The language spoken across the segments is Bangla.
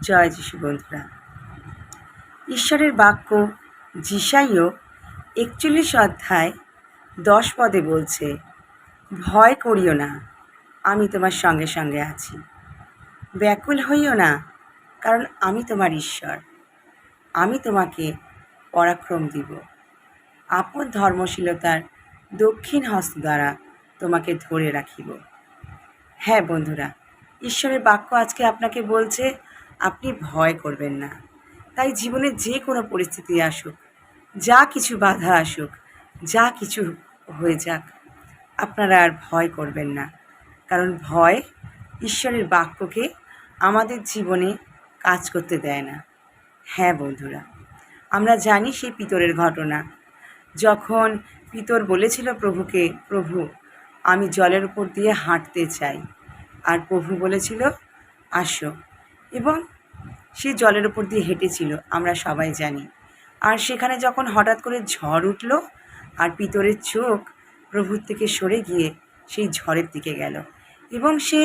জয় যিশু বন্ধুরা। ঈশ্বরের বাক্য যিশাইয় 41 অধ্যায় 10 পদে বলছে, ভয় করিও না, আমি তোমার সঙ্গে সঙ্গে আছি। ব্যাকুল হইও না, কারণ আমি তোমার ঈশ্বর। আমি তোমাকে পরাক্রম দিব। আপন ধর্মশীলতার দক্ষিণ হস্ত দ্বারা তোমাকে ধরে রাখিব। হ্যাঁ বন্ধুরা, ঈশ্বরের বাক্য আজকে আপনাকে বলছে আপনি ভয় করবেন না। তাই জীবনে যে কোনো পরিস্থিতি আসুক, যা কিছু বাধা আসুক, যা কিছু হয়ে যাক, আপনারা আর ভয় করবেন না। কারণ ভয় ঈশ্বরের বাক্যকে আমাদের জীবনে কাজ করতে দেয় না। হ্যাঁ বন্ধুরা, আমরা জানি সেই পিতরের ঘটনা। যখন পিতর বলেছিল প্রভুকে, প্রভু আমি জলের উপর দিয়ে হাঁটতে চাই, আর প্রভু বলেছিল আসো, এবং সে জলের উপর দিয়ে হেঁটেছিল, আমরা সবাই জানি। আর সেখানে যখন হঠাৎ করে ঝড় উঠল আর পিতরের চোখ প্রভুর থেকে সরে গিয়ে সেই ঝড়ের দিকে গেল এবং সে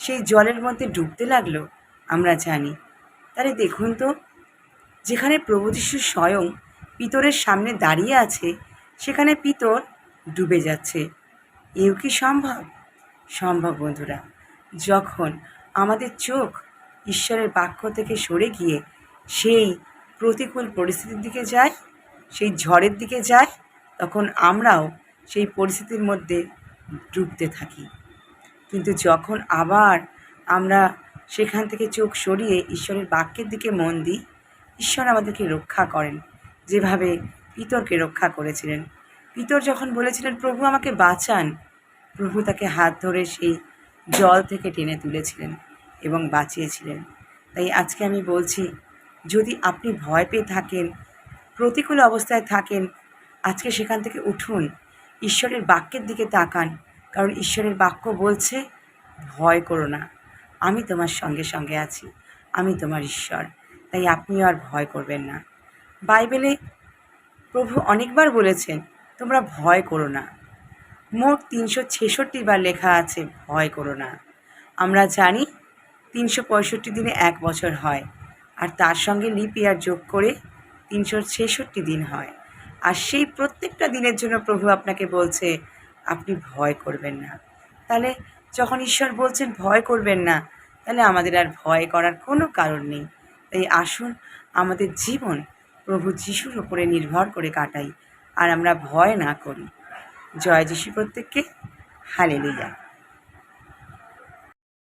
সেই জলের মধ্যে ডুবতে লাগলো, আমরা জানি। তাহলে দেখুন তো, যেখানে প্রভু যিশু স্বয়ং পিতরের সামনে দাঁড়িয়ে আছে, সেখানে পিতর ডুবে যাচ্ছে। এও কি সম্ভব? সম্ভব বন্ধুরা। যখন আমাদের চোখ ঈশ্বরের বাক্য থেকে সরে গিয়ে সেই প্রতিকূল পরিস্থিতির দিকে যায়, সেই ঝড়ের দিকে যায়, তখন আমরাও সেই পরিস্থিতির মধ্যে ডুবতে থাকি। কিন্তু যখন আবার আমরা সেখান থেকে চোখ সরিয়ে ঈশ্বরের বাক্যের দিকে মন দিই, ঈশ্বর আমাদেরকে রক্ষা করেন, যেভাবে পিতরকে রক্ষা করেছিলেন। পিতর যখন বলেছিলেন প্রভু আমাকে বাঁচান, প্রভু তাকে হাত ধরে সেই জল থেকে টেনে তুলেছিলেন এবং বাঁচিয়েছিলেন। তাই আজকে আমি বলছি, যদি আপনি ভয় পেয়ে থাকেন, প্রতিকূল অবস্থায় থাকেন, আজকে সেখান থেকে উঠুন, ঈশ্বরের বাক্যের দিকে তাকান। কারণ ঈশ্বরের বাক্য বলছে, ভয় করো না, আমি তোমার সঙ্গে সঙ্গে আছি, আমি তোমার ঈশ্বর। তাই আপনিও আর ভয় করবেন না। বাইবেলে প্রভু অনেকবার বলেছেন তোমরা ভয় করো না। মোট 366 বার লেখা আছে ভয় করো না। আমরা জানি 365 দিনে 1 বছর হয়, আর তার সঙ্গে লিপ ইয়ার যোগ করে 366 দিন হয়। আর সেই প্রত্যেকটা দিনের জন্য প্রভু আপনাকে বলছে আপনি ভয় করবেন না। তাহলে যখন ঈশ্বর বলছেন ভয় করবেন না, তাহলে আমাদের আর ভয় করার কোনো কারণ নেই। তাই আসুন আমাদের জীবন প্রভু যিশুর উপরে নির্ভর করে কাটাই, আর আমরা ভয় না করি। জয় যিশু প্রত্যেককে। হালেলুয়া।